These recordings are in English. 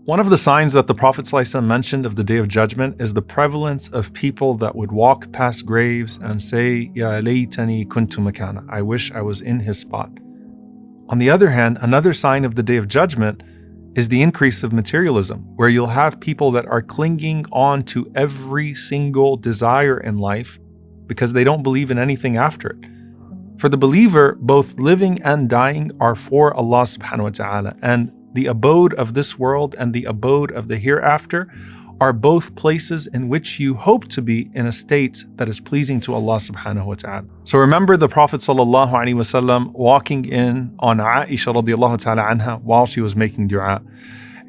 One of the signs that the Prophet ﷺ mentioned of the Day of Judgment is the prevalence of people that would walk past graves and say, Ya laytani kuntu makana, I wish I was in his spot. On the other hand, another sign of the Day of Judgment is the increase of materialism, where you'll have people that are clinging on to every single desire in life because they don't believe in anything after it. For the believer, both living and dying are for Allah subhanahu wa ta'ala, and the abode of this world and the abode of the hereafter are both places in which you hope to be in a state that is pleasing to Allah subhanahu wa ta'ala. So remember the Prophet sallallahu alaihi wasallam walking in on Aisha radiallahu ta'ala anha while she was making dua.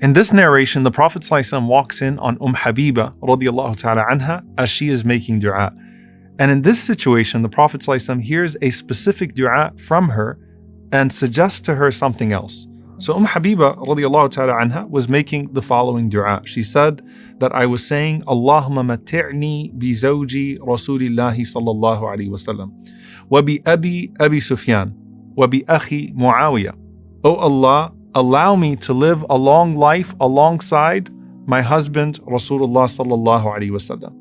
In this narration, the Prophet sallallahu alaihi wasallam walks in on Habiba radiallahu ta'ala anha as she is making dua. And in this situation, the Prophet sallallahu alaihi wasallam hears a specific dua from her and suggests to her something else. So Habiba radiallahu ta'ala anha was making the following dua. She said that I was saying, Allahumma mati'ni bi zawji Rasulillahi sallallahu alayhi wa sallam, wa bi Abi Sufyan, wa bi akhi Muawiyah. O Allah, allow me to live a long life alongside my husband Rasulullah sallallahu alayhi wa sallam,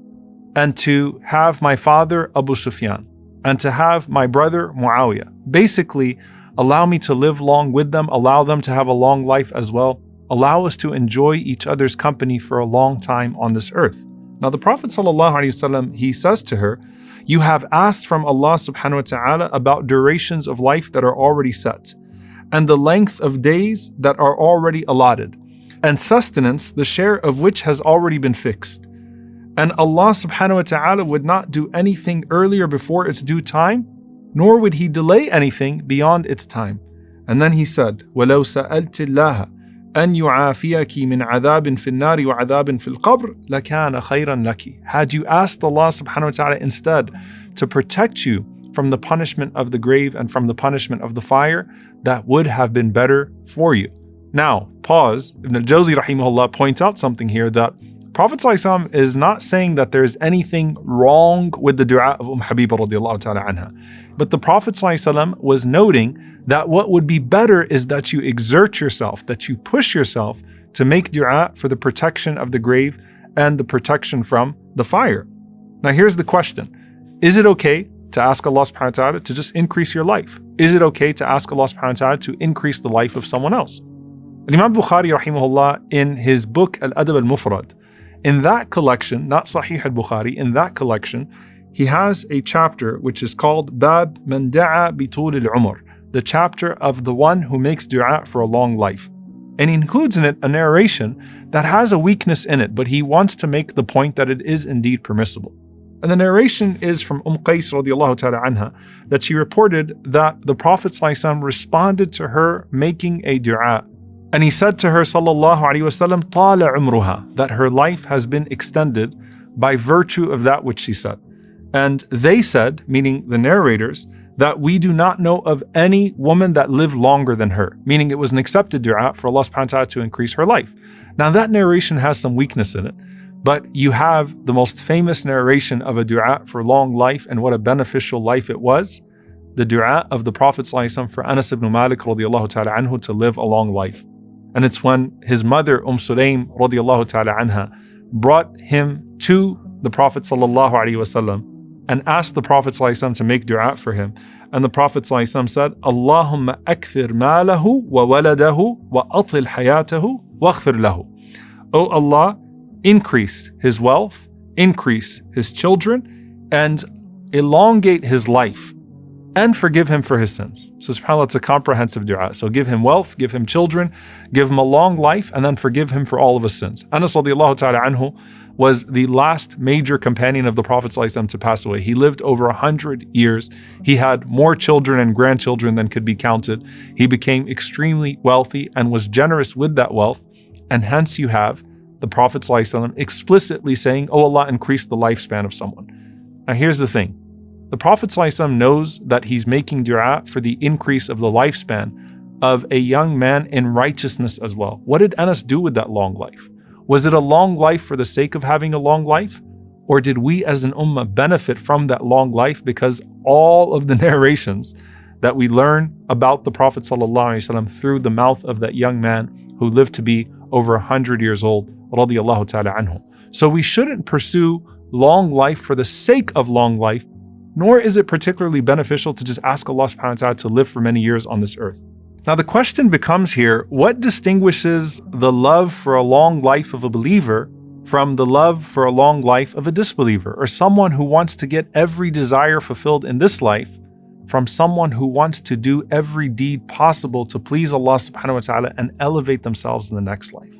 and to have my father Abu Sufyan, and to have my brother Muawiyah. Basically, allow me to live long with them, allow them to have a long life as well. Allow us to enjoy each other's company for a long time on this earth. Now the Prophet ﷺ, he says to her, you have asked from Allah subhanahu wa ta'ala about durations of life that are already set, and the length of days that are already allotted, and sustenance, the share of which has already been fixed. And Allah subhanahu wa ta'ala would not do anything earlier before its due time, nor would He delay anything beyond its time. And then He said, وَلَوْ سَأَلْتِ اللَّهَ أَنْ يُعَافِيَكِ مِنْ عَذَابٍ فِي النَّارِ وَعَذَابٍ فِي الْقَبْرِ لَكَانَ خَيْرًا لَكِ. Had you asked Allah subhanahu wa ta'ala instead to protect you from the punishment of the grave and from the punishment of the fire, that would have been better for you. Now, pause. Ibn al-Jawzi rahimahullah points out something here, that Prophet ﷺ is not saying that there is anything wrong with the dua of Habiba radiallahu ta'ala anha. But the Prophet ﷺ was noting that what would be better is that you exert yourself, that you push yourself to make dua for the protection of the grave and the protection from the fire. Now here's the question. Is it okay to ask Allah subhanahu wa ta'ala to just increase your life? Is it okay to ask Allah subhanahu wa ta'ala to increase the life of someone else? Imam Bukhari rahimahullah, in his book Al-Adab al-Mufrad, in that collection, not Sahih al-Bukhari, in that collection, he has a chapter which is called Bab Man Da'a Bitul al-Umr, the chapter of the one who makes dua for a long life. And he includes in it a narration that has a weakness in it, but he wants to make the point that it is indeed permissible. And the narration is from Qais radiallahu ta'ala anha, that she reported that the Prophet ﷺ responded to her making a dua. And he said to her, sallallahu alaihi wasallam, طَالَ عُمْرُهَا, that her life has been extended by virtue of that which she said. And they said, meaning the narrators, that we do not know of any woman that lived longer than her, meaning it was an accepted dua for Allah subhanahu wa ta'ala to increase her life. Now that narration has some weakness in it, but you have the most famous narration of a dua for long life and what a beneficial life it was, the dua of the Prophet ﷺ for Anas ibn Malik radiallahu ta'ala anhu to live a long life. And it's when his mother, Suleiman radiallahu ta'ala anha, brought him to the Prophet sallallahu alaihi wasallam and asked the Prophet sallallahu alaihi wasallam to make dua for him. And the Prophet sallallahu alaihi wasallam said, Allahumma akthir malahu wa waladahu wa atil hayatahu wa aghfir lahu. O Allah, increase his wealth, increase his children, and elongate his life, and forgive him for his sins. So subhanAllah, it's a comprehensive dua. So give him wealth, give him children, give him a long life, and then forgive him for all of his sins. Anas radiallahu ta'ala anhu was the last major companion of the Prophet ﷺ to pass away. He lived over 100 years. He had more children and grandchildren than could be counted. He became extremely wealthy and was generous with that wealth. And hence you have the Prophet ﷺ explicitly saying, oh Allah, increase the lifespan of someone. Now here's the thing. The Prophet ﷺ knows that he's making dua for the increase of the lifespan of a young man in righteousness as well. What did Anas do with that long life? Was it a long life for the sake of having a long life? Or did we as an ummah benefit from that long life because all of the narrations that we learn about the Prophet ﷺ through the mouth of that young man who lived to be over 100 years old, radiyallahu ta'ala anhu. So we shouldn't pursue long life for the sake of long life, nor is it particularly beneficial to just ask Allah subhanahu wa ta'ala to live for many years on this earth. Now the question becomes here, what distinguishes the love for a long life of a believer from the love for a long life of a disbeliever, or someone who wants to get every desire fulfilled in this life from someone who wants to do every deed possible to please Allah subhanahu wa ta'ala and elevate themselves in the next life?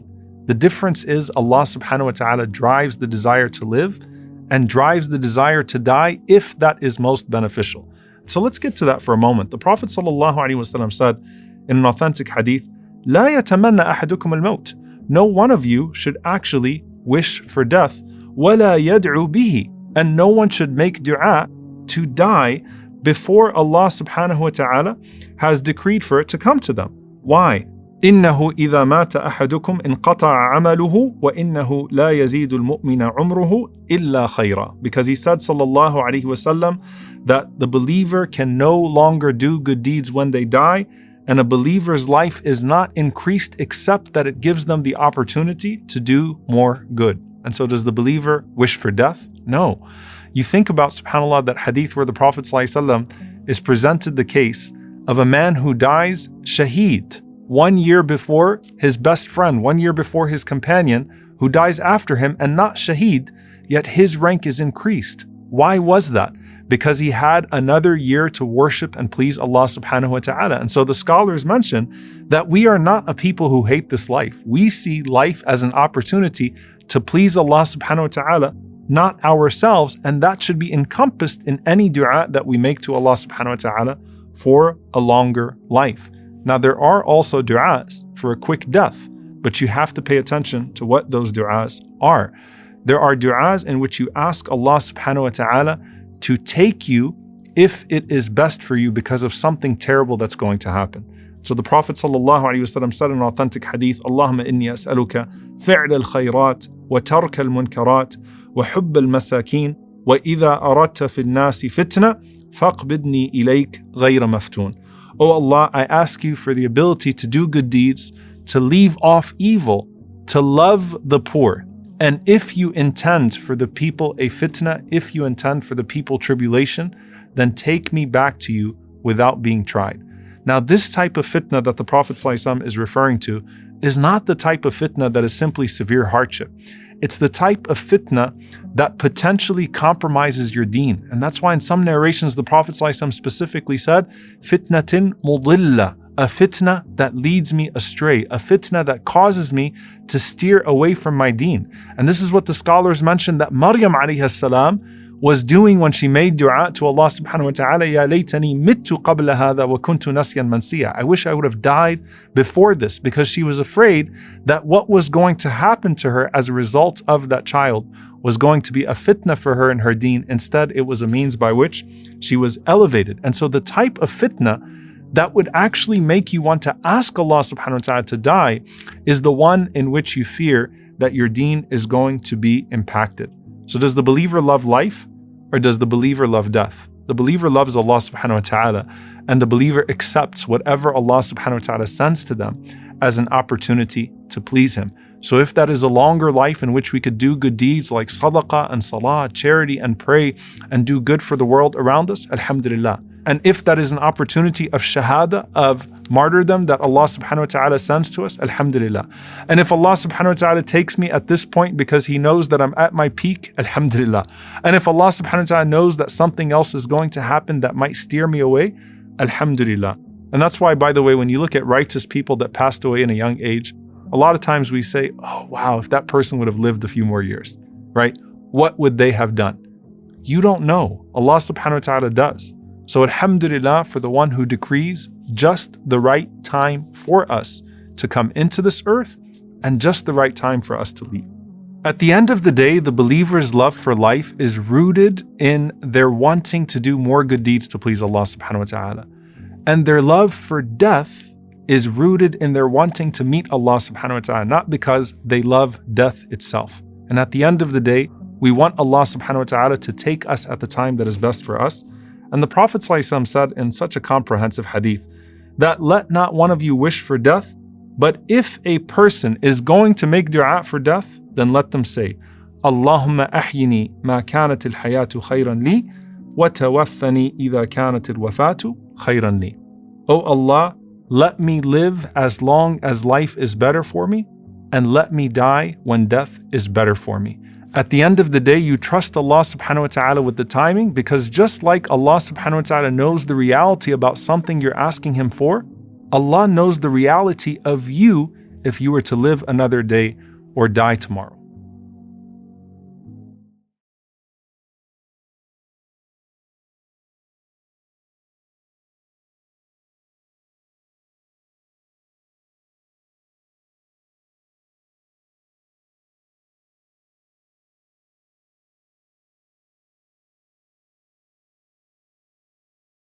The difference is Allah subhanahu wa ta'ala drives the desire to live and drives the desire to die if that is most beneficial. So let's get to that for a moment. The Prophet ﷺ said in an authentic hadith, لا يتمنى أحدكم الموت. No one of you should actually wish for death. ولا يدعو به. And no one should make dua to die before Allah subhanahu wa ta'ala has decreed for it to come to them. Why? إنه إذا مات أحدكم انقطع عمله وإنه لا يزيد المؤمن عمره إلا خيرا. Because he said sallallahu alaihi wasallam that the believer can no longer do good deeds when they die, and a believer's life is not increased except that it gives them the opportunity to do more good. And so does the believer wish for death? No. You think about, subhanAllah, that hadith where the Prophet ﷺ is presented the case of a man who dies shaheed 1 year before his best friend, 1 year before his companion, who dies after him and not shaheed, yet his rank is increased. Why was that? Because he had another year to worship and please Allah subhanahu wa ta'ala. And so the scholars mention that we are not a people who hate this life. We see life as an opportunity to please Allah subhanahu wa ta'ala, not ourselves, and that should be encompassed in any dua that we make to Allah subhanahu wa ta'ala for a longer life. Now there are also du'as for a quick death, but you have to pay attention to what those du'as are. There are du'as in which you ask Allah subhanahu wa ta'ala to take you if it is best for you because of something terrible that's going to happen. So the Prophet sallallahu alaihi wasallam said in an authentic hadith, Allahumma inni as'aluka fi'l al-khayrat wa tark al-munkarat wa hubb al-masakin wa idha aradta fi an-nasi fitna faqbidni ilayk ghayra maftun. O Allah, I ask you for the ability to do good deeds, to leave off evil, to love the poor. And if you intend for the people a fitna, if you intend for the people tribulation, then take me back to you without being tried. Now, this type of fitna that the Prophet ﷺ is referring to is not the type of fitna that is simply severe hardship. It's the type of fitna that potentially compromises your deen. And that's why in some narrations, the Prophet ﷺ specifically said, fitnatin mudilla, a fitna that leads me astray, a fitna that causes me to steer away from my deen. And this is what the scholars mentioned that Maryam alayhi salam was doing when she made dua to Allah subhanahu wa ta'ala, Ya laytani mittu qabla hadha wa kuntu nasyan mansiya. I wish I would have died before this, because she was afraid that what was going to happen to her as a result of that child was going to be a fitna for her in her deen. Instead, it was a means by which she was elevated. And so the type of fitna that would actually make you want to ask Allah subhanahu wa ta'ala to die is the one in which you fear that your deen is going to be impacted. So does the believer love life, or does the believer love death? The believer loves Allah subhanahu wa ta'ala, and the believer accepts whatever Allah subhanahu wa ta'ala sends to them as an opportunity to please Him. So if that is a longer life in which we could do good deeds like sadaqah and salah, charity and pray, and do good for the world around us, alhamdulillah. And if that is an opportunity of shahada, of martyrdom that Allah subhanahu wa ta'ala sends to us, alhamdulillah. And if Allah subhanahu wa ta'ala takes me at this point because He knows that I'm at my peak, alhamdulillah. And if Allah subhanahu wa ta'ala knows that something else is going to happen that might steer me away, alhamdulillah. And that's why, by the way, when you look at righteous people that passed away in a young age, a lot of times we say, oh wow, if that person would have lived a few more years, right? What would they have done? You don't know. Allah subhanahu wa ta'ala does. So alhamdulillah for the one who decrees just the right time for us to come into this earth and just the right time for us to leave. At the end of the day, the believer's love for life is rooted in their wanting to do more good deeds to please Allah subhanahu wa ta'ala. And their love for death is rooted in their wanting to meet Allah subhanahu wa ta'ala, not because they love death itself. And at the end of the day, we want Allah subhanahu wa ta'ala to take us at the time that is best for us. And the Prophet ﷺ said in such a comprehensive hadith that let not one of you wish for death But if a person is going to make dua for death, then let them say, Allahumma ahyini ma kanat al-hayatu khayran li, wa tawaffani idha kanat al-wafatu khayran li. O Allah, let me live as long as life is better for me, and let me die when death is better for me. At the end of the day, you trust Allah subhanahu wa ta'ala with the timing, because just like Allah subhanahu wa ta'ala knows the reality about something you're asking Him for, Allah knows the reality of you if you were to live another day or die tomorrow.